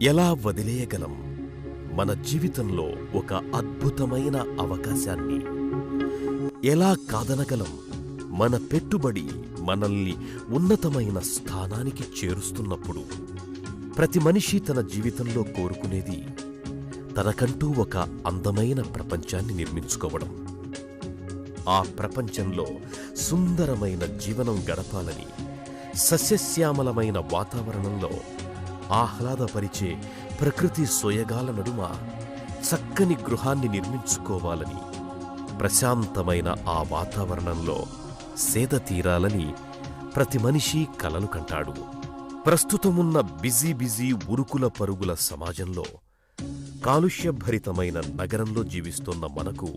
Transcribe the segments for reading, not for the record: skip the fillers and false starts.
ఎలా వదిలేయగలం మన జీవితంలో ఒక అద్భుతమైన అవకాశాన్ని? ఎలా కాదనగలం మన పెట్టుబడి మనల్ని ఉన్నతమైన స్థానానికి చేరుస్తున్నప్పుడు? ప్రతి మనిషి తన జీవితంలో కోరుకునేది తనకంటూ ఒక అందమైన ప్రపంచాన్ని నిర్మించుకోవడం. ఆ ప్రపంచంలో సుందరమైన జీవనం గడపాలని, సస్యశ్యామలమైన వాతావరణంలో ఆహ్లాదపరిచే ప్రకృతి సోయగాల నడుమ చక్కని గృహాన్ని నిర్మించుకోవాలని, ప్రశాంతమైన ఆ వాతావరణంలో సేద తీరాలని ప్రతి మనిషి కలలు కంటాడు. ప్రస్తుతమున్న బిజీ ఉరుకుల పరుగుల సమాజంలో, కాలుష్యభరితమైన నగరంలో జీవిస్తున్న మనకు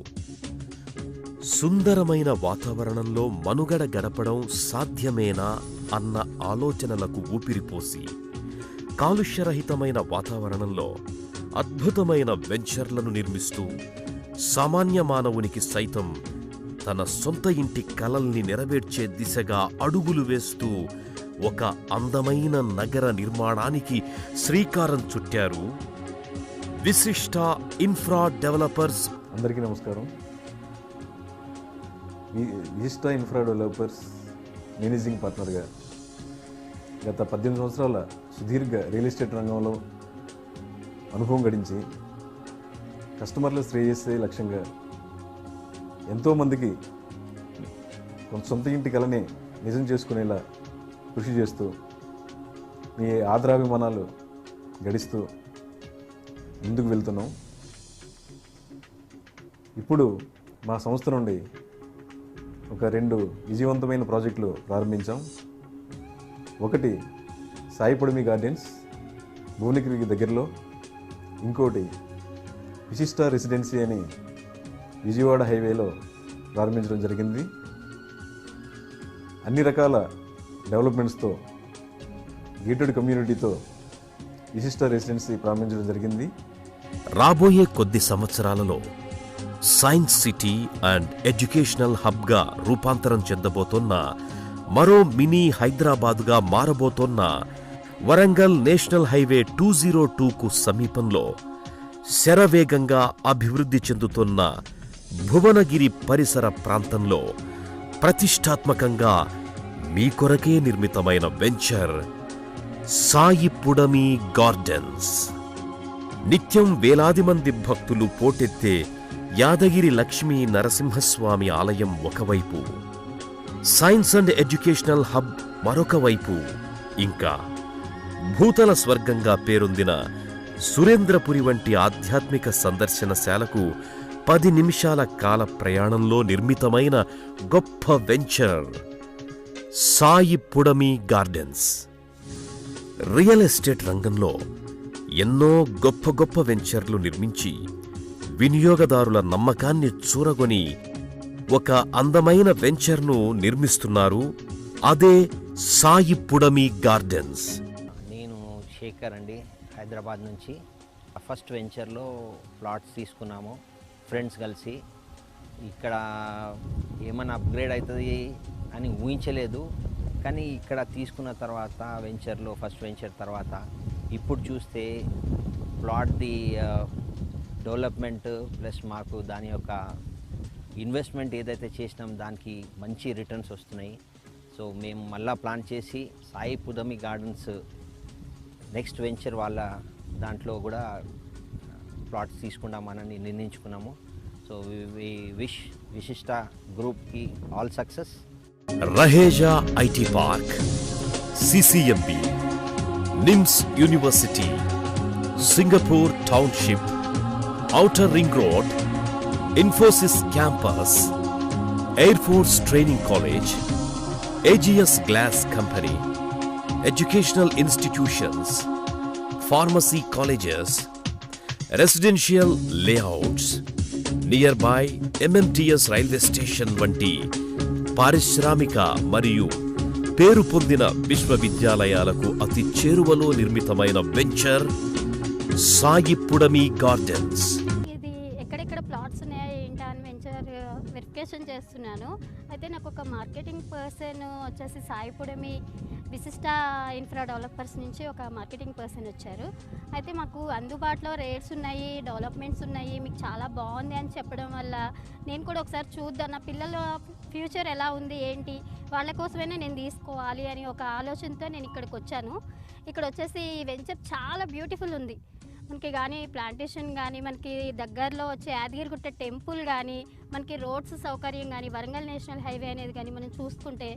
సుందరమైన వాతావరణంలో మనుగడ గడపడం సాధ్యమేనా అన్న ఆలోచనలకు ఊపిరిపోసి, కాలుష్యరహితమైన వాతావరణంలో అద్భుతమైన వెంచర్లను నిర్మిస్తూ సామాన్య మానవునికి సైతం తన సొంత ఇంటి కలల్ని నెరవేర్చే దిశగా అడుగులు వేస్తూ ఒక అందమైన నగర నిర్మాణానికి శ్రీకారం చుట్టారు విశిష్ట ఇన్ఫ్రా డెవలపర్స్. అందరికీ నమస్కారం. విశిష్ట ఇన్ఫ్రా డెవలపర్స్ మేనేజింగ్ పార్ట్నర్గా గత 18 సంవత్సరాల సుదీర్ఘ రియల్ ఎస్టేట్ రంగంలో అనుభవం గడించి, కస్టమర్ల శ్రేయస్సే లక్ష్యంగా ఎంతోమందికి సొంత ఇంటి కలని నిజం చేసుకునేలా కృషి చేస్తూ, మీ ఆదరాభిమానాలు గడిస్తూ ముందుకు వెళ్తున్నాం. ఇప్పుడు మా సంస్థ నుండి ఒక 2 విజయవంతమైన ప్రాజెక్టులు ప్రారంభించాం. ఒకటి సాయిపొడిమి గార్డెన్స్ భువనగిరికి దగ్గరలో, ఇంకోటి విశిష్ట రెసిడెన్సీ అని విజయవాడ హైవేలో ప్రారంభించడం జరిగింది. అన్ని రకాల డెవలప్మెంట్స్తో, గేటెడ్ కమ్యూనిటీతో విశిష్ట రెసిడెన్సీ ప్రారంభించడం జరిగింది. రాబోయే కొద్ది సంవత్సరాలలో సైన్స్ సిటీ అండ్ ఎడ్యుకేషనల్ హబ్గా రూపాంతరం చెందబోతోన్న, మరో మినీ హైదరాబాద్గా మారబోతోన్న వరంగల్ నేషనల్ హైవే 202కు సమీపంలో శరవేగంగా అభివృద్ధి చెందుతున్న భువనగిరి పరిసర ప్రాంతంలో ప్రతిష్టాత్మకంగా మీ కొరకే నిర్మితమైన వెంచర్ సాయిపుడమి గార్డెన్స్. నిత్యం వేలాది మంది భక్తులు పోటెత్తే యాదగిరి లక్ష్మీ నరసింహస్వామి ఆలయం ఒకవైపు, సైన్స్ అండ్ ఎడ్యుకేషనల్ హబ్ మరొక వైపు, ఇంకా భూతల స్వర్గంగా పేరొందిన సురేంద్రపురి వంటి ఆధ్యాత్మిక సందర్శనశాలకు 10 నిమిషాల కాల ప్రయాణంలో నిర్మితమైన గొప్ప వెంచర్ సాయిపుడమి గార్డెన్స్. రియల్ ఎస్టేట్ రంగంలో ఎన్నో గొప్ప వెంచర్లు నిర్మించి వినియోగదారుల నమ్మకాన్ని చూరగొని ఒక అందమైన వెంచర్ను నిర్మిస్తున్నారు. అదే సాయిపుడమి గార్డెన్స్. నేను శేఖర్ అండి, హైదరాబాద్ నుంచి. ఫస్ట్ వెంచర్లో ప్లాట్స్ తీసుకున్నాము ఫ్రెండ్స్ కలిసి. ఇక్కడ ఏమైనా అప్గ్రేడ్ అవుతుంది అని ఊహించలేదు, కానీ ఇక్కడ తీసుకున్న తర్వాత వెంచర్లో, ఫస్ట్ వెంచర్ తర్వాత ఇప్పుడు చూస్తే ప్లాట్ది డెవలప్మెంట్ ప్లస్ మాకు దాని యొక్క ఇన్వెస్ట్మెంట్ ఏదైతే చేసినాం దానికి మంచి రిటర్న్స్ వస్తున్నాయి. సో మేము మళ్ళా ప్లాన్ చేసి సాయిపుడమి గార్డెన్స్ నెక్స్ట్ వెంచర్ వాళ్ళ దాంట్లో కూడా ప్లాట్స్ తీసుకుందామని నిర్ణయించుకున్నాము. సో వి విష్ విశిష్ట గ్రూప్కి all success. Raheja IT park, CCMB, NIMS university, Singapore township, outer ring road, Infosys campus, air force training college, AGs glass company, educational institutions, pharmacy colleges, residential layouts, near by MMTS railway station వంటి పారిశ్రామిక మరియు పేరు పొందిన విశ్వవిద్యాలయాలకు అతి చేరువలో నిర్మితమైన వెంచర్ సాయిపుడమి గార్డెన్స్. ఇది ఎక్కడెక్కడ ప్లాట్స్ ఉన్నాయా ఏంటా అని వెంచర్ వెరిఫికేషన్ చేస్తున్నాను. అయితే నాకు ఒక మార్కెటింగ్ పర్సన్ వచ్చేసి సాయిపుడమి విశిష్ట ఇన్ఫ్రా డెవలపర్స్ నుంచి ఒక మార్కెటింగ్ పర్సన్ వచ్చారు. అయితే మాకు అందుబాటులో రేట్స్ ఉన్నాయి, డెవలప్మెంట్స్ ఉన్నాయి, మీకు చాలా బాగుంది అని చెప్పడం వల్ల నేను కూడా ఒకసారి చూద్దాం, నా పిల్లల ఫ్యూచర్ ఎలా ఉంది ఏంటి, వాళ్ళ కోసమైనా నేను తీసుకోవాలి అని ఒక ఆలోచనతో నేను ఇక్కడికి వచ్చాను. ఇక్కడ వచ్చేసి ఈ వెంచర్ చాలా బ్యూటిఫుల్ ఉంది. మనకి కానీ ప్లాంటేషన్ కానీ, మనకి దగ్గరలో వచ్చే యాదగిరిగుట్ట టెంపుల్ కానీ, మనకి రోడ్స్ సౌకర్యం కానీ, వరంగల్ నేషనల్ హైవే అనేది కానీ మనం చూసుకుంటే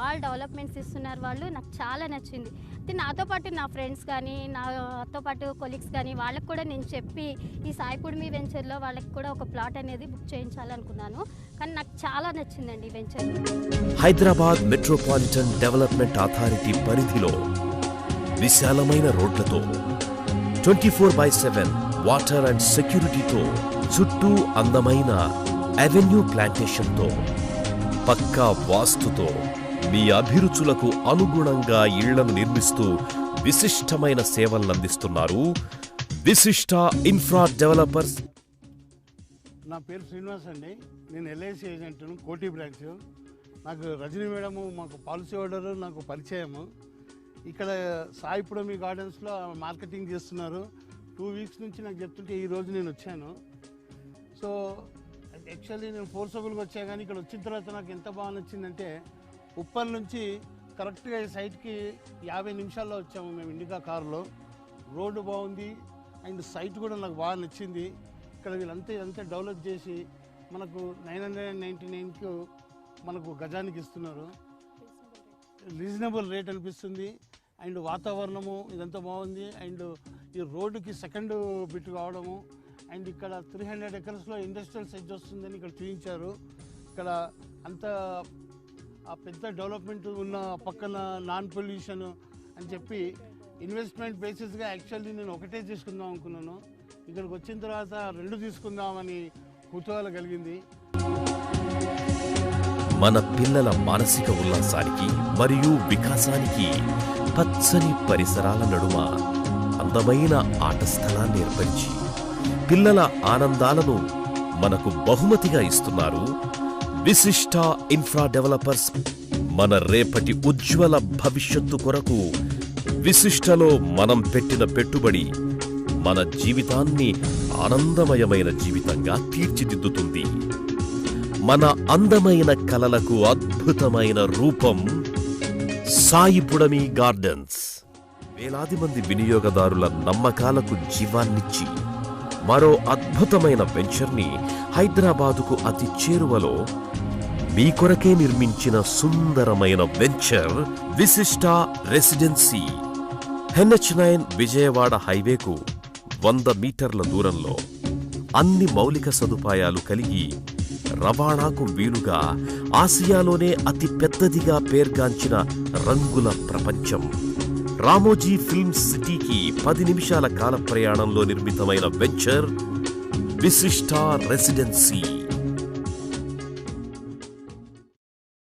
ఆల్ డెవలప్మెంట్స్ ఇస్తున్నారు వాళ్ళు. నాకు చాలా నచ్చింది. అయితే నాతో పాటు నా ఫ్రెండ్స్ కానీ, నాతో పాటు కొలీగ్స్ కానీ వాళ్ళకి కూడా నేను చెప్పి ఈ సాయిపుడిమి వెంచర్లో వాళ్ళకి కూడా ఒక ప్లాట్ అనేది బుక్ చేయించాలనుకున్నాను. కానీ నాకు చాలా నచ్చిందండి ఈ venture. Hyderabad metropolitan development authority పరిధిలో విశాలమైన రోడ్లతో 24/7 వాటర్ అండ్ సెక్యూరిటీతో, చుట్టూ అందమైన అవెన్యూ ప్లాంటేషన్తో, పక్కా వాస్తుతో మీ అభిరుచులకు అనుగుణంగా ఇళ్లను నిర్మిస్తూ విశిష్టమైన సేవలందిస్తున్నారు విశిష్ట ఇన్ఫ్రా డెవలపర్స్. నా పేరు శ్రీనివాస్ అండి. నేను ఎల్ఐసి ఏజెంట్ను, కోటి బ్రాంచ్. నాకు రజనీ మేడము మాకు పాలసీ హోల్డరు, నాకు పరిచయము. ఇక్కడ సాయిపుడమి గార్డెన్స్లో మార్కెటింగ్ చేస్తున్నారు. 2 వీక్స్ నుంచి నాకు చెప్తుంటే ఈరోజు నేను వచ్చాను. సో యాక్చువల్లీ నేను ఫోర్సబుల్గా వచ్చా, కానీ ఇక్కడ వచ్చిన తర్వాత నాకు ఎంత బాగా నచ్చిందంటే, ఉప్పల్ నుంచి కరెక్ట్గా ఈ సైట్కి 50 నిమిషాల్లో వచ్చాము మేము ఇండికా కారులో. రోడ్డు బాగుంది అండ్ సైట్ కూడా నాకు బాగా నచ్చింది. ఇక్కడ వీళ్ళంతా డెవలప్ చేసి మనకు 999కు మనకు గజానికి ఇస్తున్నారు. రీజనబుల్ రేట్ అనిపిస్తుంది. అండ్ వాతావరణము ఇదంతా బాగుంది. అండ్ ఈ రోడ్డుకి సెకండ్ బిట్ కావడము, అండ్ ఇక్కడ 300 ఎకర్స్లో ఇండస్ట్రియల్ సైజ్ వస్తుందని ఇక్కడ చూపించారు. ఇక్కడ అంత ఆ పెద్ద డెవలప్మెంట్ ఉన్న పక్కన నాన్ పొల్యూషన్ అని చెప్పి ఇన్వెస్ట్మెంట్ బేసిస్గా యాక్చువల్లీ నేను ఒకటే తీసుకుందాం అనుకున్నాను. ఇక్కడికి వచ్చిన తర్వాత 2 తీసుకుందామని కుతూహలం కలిగింది. మన పిల్లల మానసిక ఉల్లాసానికి మరియు వికాసానికి పచ్చని పరిసరాల నడుమ అందమైన ఆట స్థలాన్ని ఏర్పరిచి పిల్లల ఆనందాలను మనకు బహుమతిగా ఇస్తున్నారు విశిష్ట ఇన్ఫ్రా డెవలపర్స్. మన రేపటి ఉజ్వల భవిష్యత్తు కొరకు విశిష్టలో మనం పెట్టిన పెట్టుబడి మన జీవితాన్ని ఆనందమయమైన జీవితంగా తీర్చిదిద్దుతుంది. మన అందమైన కలలకు అద్భుతమైన రూపం సాయిపుడమి గార్డెన్స్. వేలాది మంది వినియోగదారుల నమ్మకాలకు జీవాన్నిచ్చి మరో అద్భుతమైన వెంచర్ని హైదరాబాదుకు అతి చేరువలో మీ కొరకే నిర్మించిన సుందరమైన వెంచర్ విశిష్ట రెసిడెన్సీ. NH9 విజయవాడ హైవేకు 100 మీటర్ల దూరంలో అన్ని మౌలిక సదుపాయాలు కలిగి రవాణాకు వీలుగా ఆసియాలోనే అతి పెద్దదిగా పేర్గాంచిన రంగుల ప్రపంచం రామోజీ ఫిల్మ్ సిటీకి 10 నిమిషాల కాల ప్రయాణంలో నిర్మితమైన వెంచర్ విశిష్ట రెసిడెన్సీ.